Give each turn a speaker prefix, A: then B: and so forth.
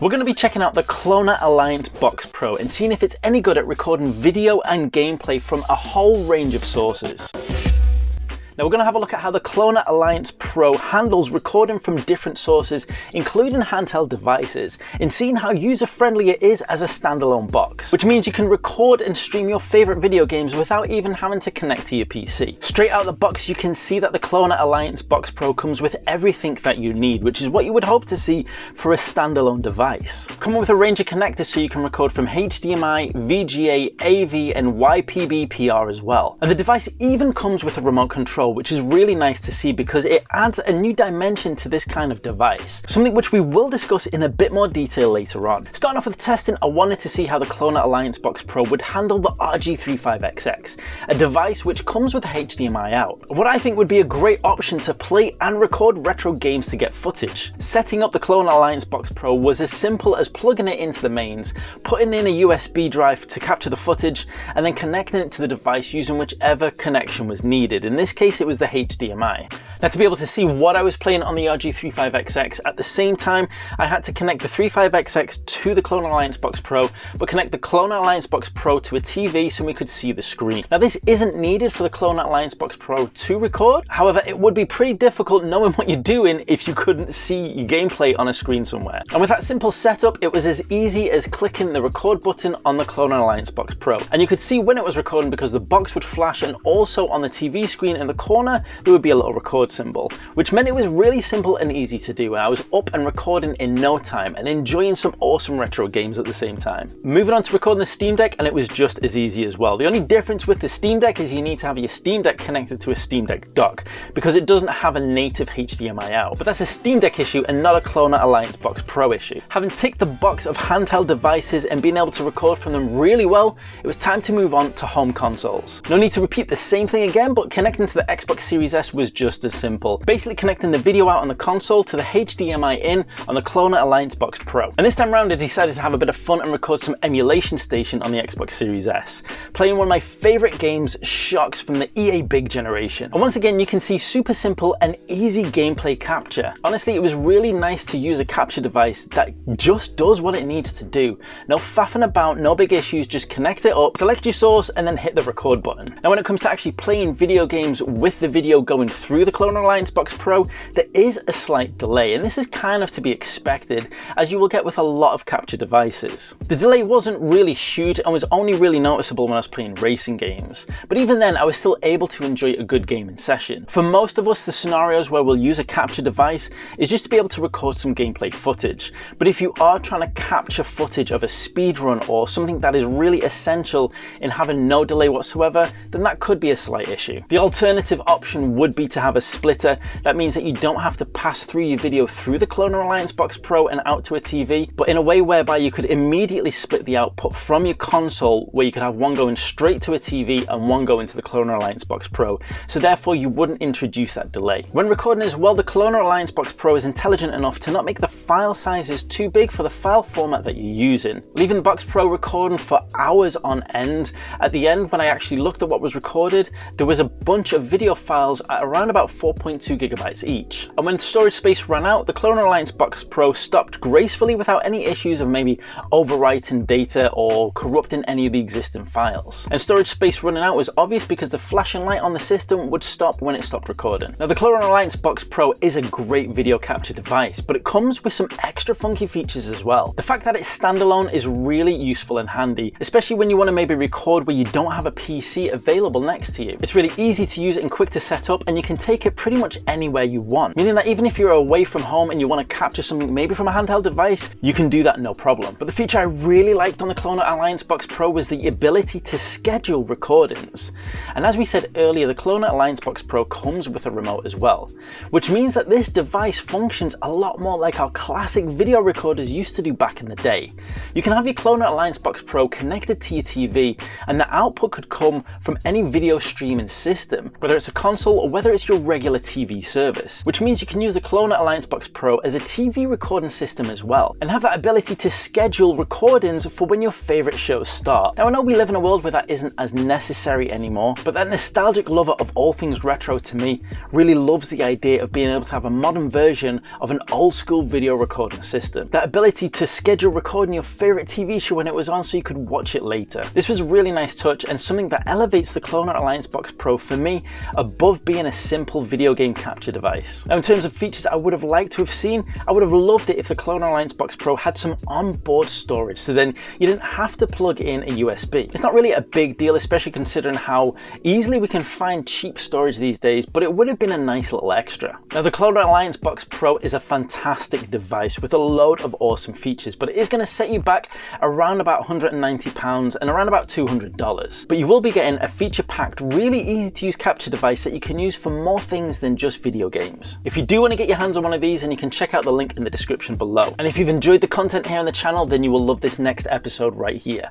A: We're going to be checking out the Cloner Alliance Box Pro and seeing if it's any good at recording video and gameplay from a whole range of sources. Now we're going to have a look at how the Cloner Alliance Pro handles recording from different sources, including handheld devices, and seeing how user-friendly it is as a standalone box, which means you can record and stream your favorite video games without even having to connect to your PC. Straight out of the box, you can see that the Cloner Alliance Box Pro comes with everything that you need, which is what you would hope to see for a standalone device. Coming with a range of connectors so you can record from HDMI, VGA, AV, and YPB-PR as well. And the device even comes with a remote control, which is really nice to see because it adds a new dimension to this kind of device, something which we will discuss in a bit more detail later on. Starting off with testing, I wanted to see how the Cloner Alliance Box Pro would handle the RG35XX, a device which comes with a HDMI out. What I think would be a great option to play and record retro games to get footage. Setting up the Cloner Alliance Box Pro was as simple as plugging it into the mains, putting in a USB drive to capture the footage, and then connecting it to the device using whichever connection was needed. In this case, it was the HDMI. Now, to be able to see what I was playing on the RG35XX, at the same time I had to connect the 35XX to the Cloner Alliance Box Pro, but connect the Cloner Alliance Box Pro to a TV so we could see the screen. Now, this isn't needed for the Cloner Alliance Box Pro to record, however it would be pretty difficult knowing what you're doing if you couldn't see your gameplay on a screen somewhere. And with that simple setup, it was as easy as clicking the record button on the Cloner Alliance Box Pro. And you could see when it was recording because the box would flash, and also on the TV screen in the corner there would be a little record symbol, which meant it was really simple and easy to do, and I was up and recording in no time and enjoying some awesome retro games at the same time. Moving on to recording the Steam Deck, and it was just as easy as well. The only difference with the Steam Deck is you need to have your Steam Deck connected to a Steam Deck dock because it doesn't have a native HDMI out, but that's a Steam Deck issue and not a Cloner Alliance Box Pro issue. Having ticked the box of handheld devices and being able to record from them really well, it was time to move on to home consoles. No need to repeat the same thing again, but connecting to the Xbox Series S was just as simple. Basically connecting the video out on the console to the HDMI in on the Cloner Alliance Box Pro. And this time around I decided to have a bit of fun and record some Emulation Station on the Xbox Series S, playing one of my favourite games, Shocks, from the EA Big Generation. And once again you can see super simple and easy gameplay capture. Honestly, it was really nice to use a capture device that just does what it needs to do. No faffing about, no big issues, just connect it up, select your source, and then hit the record button. Now when it comes to actually playing video games with the video going through the Cloner Alliance Box Pro, there is a slight delay, and this is kind of to be expected as you will get with a lot of capture devices. The delay wasn't really huge and was only really noticeable when I was playing racing games, but even then I was still able to enjoy a good gaming session. For most of us, the scenarios where we'll use a capture device is just to be able to record some gameplay footage, but if you are trying to capture footage of a speedrun or something that is really essential in having no delay whatsoever, then that could be a slight issue. The alternative option would be to have a splitter. That means that you don't have to pass through your video through the Cloner Alliance Box Pro and out to a TV, but in a way whereby you could immediately split the output from your console, where you could have one going straight to a TV and one going to the Cloner Alliance Box Pro, so therefore you wouldn't introduce that delay. When recording as well, the Cloner Alliance Box Pro is intelligent enough to not make the file sizes too big for the file format that you're using, leaving the Box Pro recording for hours on end. At the end, when I actually looked at what was recorded, there was a bunch of video files at around about 4.2 gigabytes each. And when storage space ran out, the Cloner Alliance Box Pro stopped gracefully without any issues of maybe overwriting data or corrupting any of the existing files. And storage space running out was obvious because the flashing light on the system would stop when it stopped recording. Now the Cloner Alliance Box Pro is a great video capture device, but it comes with some extra funky features as well. The fact that it's standalone is really useful and handy, especially when you want to maybe record where you don't have a PC available next to you. It's really easy to use and quick to set up, and you can take it pretty much anywhere you want, meaning that even if you're away from home and you want to capture something maybe from a handheld device, you can do that no problem. But the feature I really liked on the Cloner Alliance Box Pro was the ability to schedule recordings. And as we said earlier, the Cloner Alliance Box Pro comes with a remote as well, which means that this device functions a lot more like our classic video recorders used to do back in the day. You can have your Cloner Alliance Box Pro connected to your TV, and the output could come from any video streaming system, whether it's a console or whether it's your regular regular TV service, which means you can use the Clona Alliance Box Pro as a TV recording system as well, and have that ability to schedule recordings for when your favorite shows start. Now I know we live in a world where that isn't as necessary anymore, but that nostalgic lover of all things retro to me really loves the idea of being able to have a modern version of an old school video recording system. That ability to schedule recording your favorite TV show when it was on so you could watch it later. This was a really nice touch and something that elevates the Clona Alliance Box Pro for me above being a simple video game capture device. Now in terms of features I would have liked to have seen, I would have loved it if the Clona Alliance Box Pro had some onboard storage, so then you didn't have to plug in a USB. It's not really a big deal, especially considering how easily we can find cheap storage these days, but it would have been a nice little extra. Now the Clona Alliance Box Pro is a fantastic device with a load of awesome features, but it is going to set you back around about £190 and around about $200. But you will be getting a feature-packed, really easy to use capture device that you can use for more things than just video games. If you do want to get your hands on one of these, then you can check out the link in the description below. And if you've enjoyed the content here on the channel, then you will love this next episode right here.